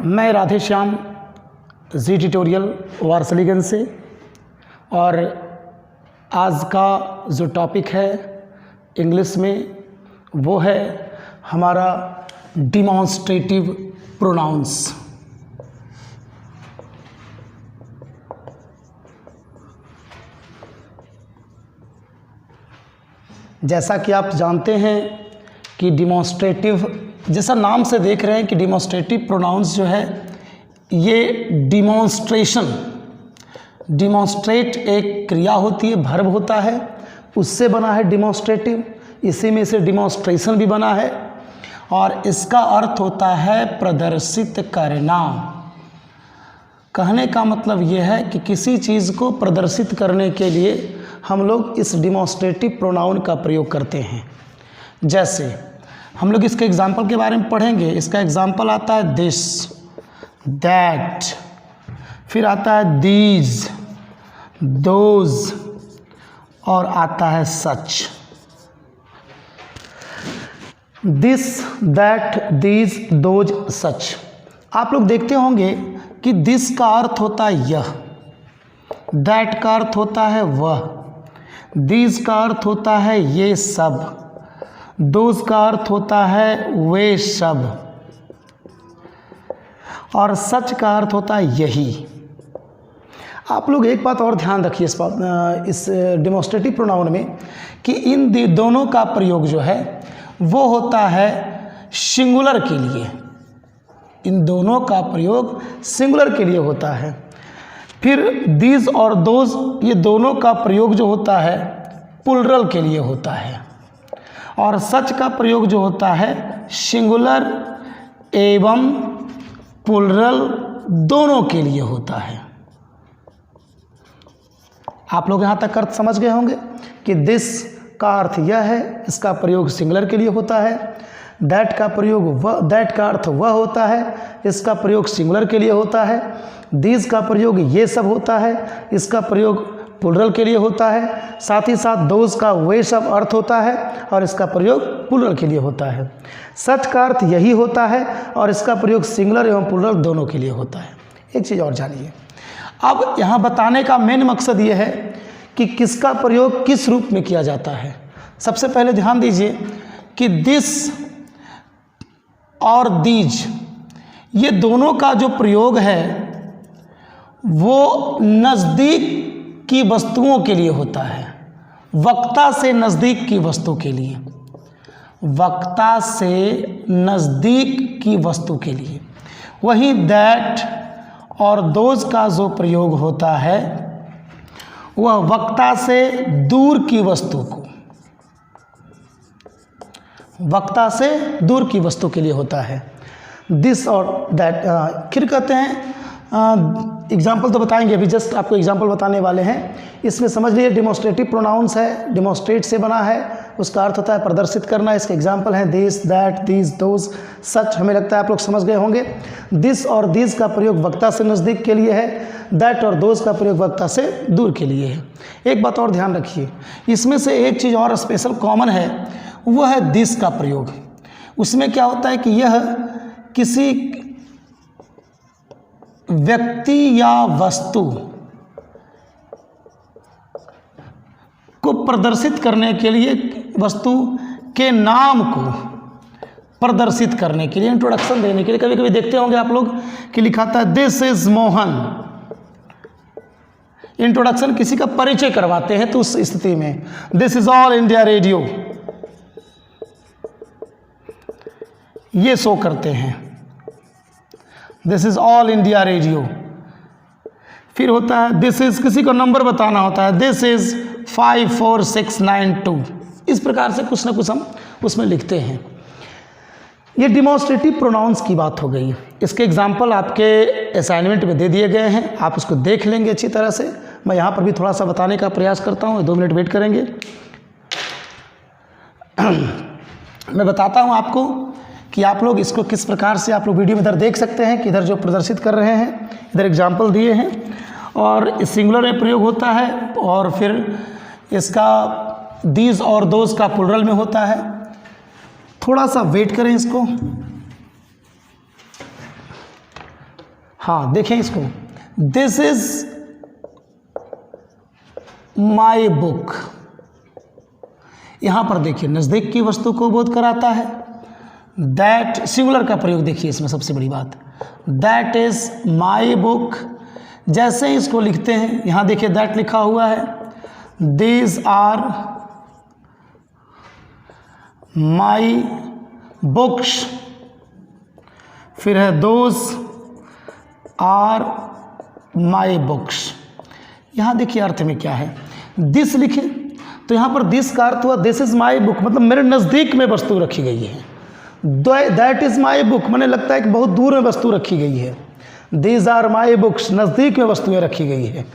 मैं राधे श्याम जी ट्यूटोरियल वारसलीगंज से, और आज का जो टॉपिक है इंग्लिश में वो है हमारा डिमॉन्स्ट्रेटिव प्रोनाउंस। जैसा कि आप जानते हैं कि डिमॉन्स्ट्रेटिव, जैसा नाम से देख रहे हैं कि डिमॉन्स्ट्रेटिव प्रोनाउंस जो है ये डिमॉन्स्ट्रेट एक क्रिया होती है, वर्ब होता है, उससे बना है डिमॉन्स्ट्रेटिव। इसी में से डिमॉन्स्ट्रेशन भी बना है और इसका अर्थ होता है प्रदर्शित करना। कहने का मतलब ये है कि किसी चीज़ को प्रदर्शित करने के लिए हम लोग इस डिमॉन्स्ट्रेटिव प्रोनाउन का प्रयोग करते हैं। जैसे हम लोग इसके एग्जाम्पल के बारे में पढ़ेंगे। इसका एग्जाम्पल आता है दिस, दैट, फिर आता है दीज, दोज और आता है सच। दिस, दैट, दीज, दोज, सच। आप लोग देखते होंगे कि दिस का अर्थ होता है यह, दैट का अर्थ होता है वह, दीज का अर्थ होता है ये सब, दोज का अर्थ होता है वे सब, और सच का अर्थ होता है यही। आप लोग एक बात और ध्यान रखिए इस डिमॉन्स्ट्रेटिव प्रोनाउन में कि इन दोनों का प्रयोग जो है वो होता है सिंगुलर के लिए। इन दोनों का प्रयोग सिंगुलर के लिए होता है। फिर दीज और दोज, ये दोनों का प्रयोग जो होता है प्लुरल के लिए होता है, और सच का प्रयोग जो होता है सिंगुलर एवं प्लुरल दोनों के लिए होता है। आप लोग यहाँ तक अर्थ समझ गए होंगे कि दिस का अर्थ यह है, इसका प्रयोग सिंगुलर के लिए होता है। दैट का प्रयोग वह, दैट का अर्थ वह होता है, इसका प्रयोग सिंगुलर के लिए होता है। दीज का प्रयोग ये सब होता है, इसका प्रयोग प्लुरल के लिए होता है। साथ ही साथ दोज का वे सब अर्थ होता है और इसका प्रयोग प्लुरल के लिए होता है। सच का अर्थ यही होता है और इसका प्रयोग सिंगुलर एवं प्लुरल दोनों के लिए होता है। एक चीज़ और जानिए, अब यहाँ बताने का मेन मकसद ये है कि किसका प्रयोग किस रूप में किया जाता है। सबसे पहले ध्यान दीजिए कि दिस और दीज, ये दोनों का जो प्रयोग है वो नज़दीक की वस्तुओं के लिए होता है, वक्ता से नज़दीक की वस्तु के लिए, वक्ता से नज़दीक की वस्तु के लिए। वहीं दैट और दोज का जो प्रयोग होता है वह वक्ता से दूर की वस्तु को, वक्ता से दूर की वस्तु के लिए होता है। दिस और दैट, फिर कहते हैं एग्जाम्पल तो बताएंगे, अभी जस्ट आपको एग्जाम्पल बताने वाले हैं। इसमें समझ लीजिए डिमॉन्स्ट्रेटिव प्रोनाउंस है, डिमॉन्स्ट्रेट से बना है, उसका अर्थ होता है प्रदर्शित करना। इसके एग्जाम्पल हैं दिस, दैट, दीज, दोज, सच। हमें लगता है आप लोग समझ गए होंगे। दिस और दीज का प्रयोग वक्ता से नज़दीक के लिए है, दैट और दोज का प्रयोग वक्ता से दूर के लिए है। एक बात और ध्यान रखिए, इसमें से एक चीज़ और स्पेशल कॉमन है, वह है दिस का प्रयोग। उसमें क्या होता है कि यह किसी व्यक्ति या वस्तु को प्रदर्शित करने के लिए, वस्तु के नाम को प्रदर्शित करने के लिए, इंट्रोडक्शन देने के लिए, कभी कभी देखते होंगे आप लोग कि लिखा था दिस इज मोहन। इंट्रोडक्शन, किसी का परिचय करवाते हैं तो उस स्थिति में this is all India radio ये शो करते हैं, this is all India radio. फिर होता है दिस इज, किसी को नंबर बताना होता है, दिस इज 54692। इस प्रकार से कुछ ना कुछ हम उसमें लिखते हैं। ये डिमॉन्स्ट्रेटिव प्रोनाउंस की बात हो गई। इसके एग्जाम्पल आपके असाइनमेंट में दे दिए गए हैं, आप उसको देख लेंगे अच्छी तरह से। मैं यहाँ पर भी थोड़ा सा बताने का प्रयास करता हूँ, 2 मिनट वेट करेंगे। मैं बताता हूँ आपको कि आप लोग इसको किस प्रकार से आप लोग वीडियो में इधर देख सकते हैं कि इधर जो प्रदर्शित कर रहे हैं, इधर एग्जाम्पल दिए हैं, और सिंगुलर में प्रयोग होता है, और फिर इसका दीज और दोज का प्लुरल में होता है। थोड़ा सा वेट करें इसको। हाँ देखें इसको, दिस इज माई बुक। यहाँ पर देखिए नज़दीक की वस्तु को बोध कराता है। दैट, सिंगुलर का प्रयोग देखिए इसमें सबसे बड़ी बात, दैट इज माई बुक। जैसे ही इसको लिखते हैं, यहाँ देखिए दैट लिखा हुआ है, दीज आर माई बुक्स, फिर है दोज आर माई बुक्स। यहाँ देखिए अर्थ में क्या है, दिस लिखे तो यहाँ पर दिस का अर्थ हुआ दिस इज माई बुक, मतलब मेरे नज़दीक में वस्तु रखी गई है। दैट इज माई बुक मैंने लगता है कि बहुत दूर में वस्तु रखी गई है। दीज आर माई बुक्स, नज़दीक में वस्तुएं रखी गई है।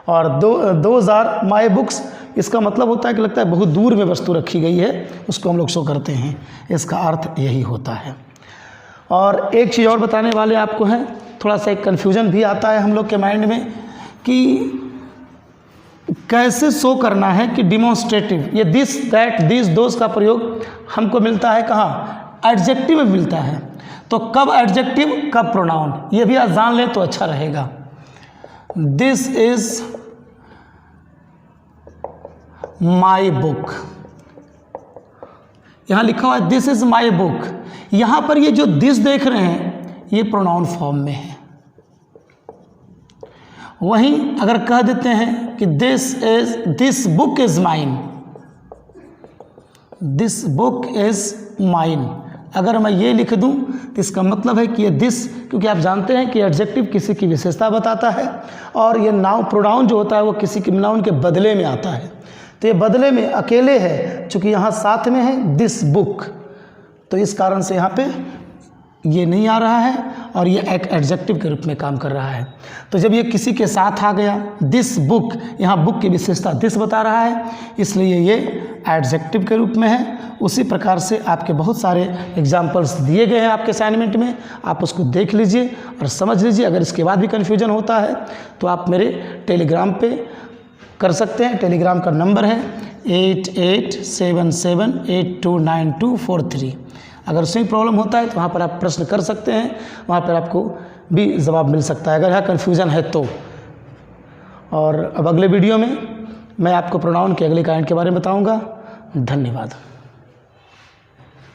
और दोज आर माई बुक्स, इसका मतलब होता है कि लगता है बहुत दूर में वस्तु रखी गई है, उसको हम लोग शो करते हैं। इसका अर्थ यही होता है। और एक चीज़ और बताने वाले आपको हैं, थोड़ा सा एक कन्फ्यूजन भी आता है हम लोग के माइंड में कि कैसे शो करना है कि डिमॉन्स्ट्रेटिव, ये दिस दैट दिस दोस का प्रयोग हमको मिलता है कहाँ, एडजेक्टिव में मिलता है। तो कब एडजेक्टिव कब प्रोनाउन, ये भी आप जान लें तो अच्छा रहेगा। दिस इज माई बुक, यहाँ लिखा हुआ है दिस इज माई बुक। यहाँ पर ये जो दिस देख रहे हैं ये प्रोनाउन फॉर्म में है। वहीं अगर कह देते हैं कि this book is mine, this book is mine, अगर मैं ये लिख दूं तो इसका मतलब है कि ये दिस, क्योंकि आप जानते हैं कि एडजेक्टिव किसी की विशेषता बताता है और ये नाउन प्रोनाउन जो होता है वो किसी के नाउन के बदले में आता है। तो ये बदले में अकेले है, चूँकि यहाँ साथ में है दिस बुक, तो इस कारण से यहाँ पे ये नहीं आ रहा है और ये एक एडजेक्टिव के रूप में काम कर रहा है। तो जब ये किसी के साथ आ गया दिस बुक, यहाँ बुक की विशेषता दिस बता रहा है, इसलिए ये एडजेक्टिव के रूप में है। उसी प्रकार से आपके बहुत सारे एग्जाम्पल्स दिए गए हैं आपके असाइनमेंट में, आप उसको देख लीजिए और समझ लीजिए। अगर इसके बाद भी कन्फ्यूजन होता है तो आप मेरे टेलीग्राम पे कर सकते हैं। टेलीग्राम का नंबर है 8877829243। अगर उसमें प्रॉब्लम होता है तो वहाँ पर आप प्रश्न कर सकते हैं, वहाँ पर आपको भी जवाब मिल सकता है अगर यहाँ कन्फ्यूज़न है तो। और अब अगले वीडियो में मैं आपको प्रोनाउन के अगले कांड के बारे में बताऊँगा। धन्यवाद।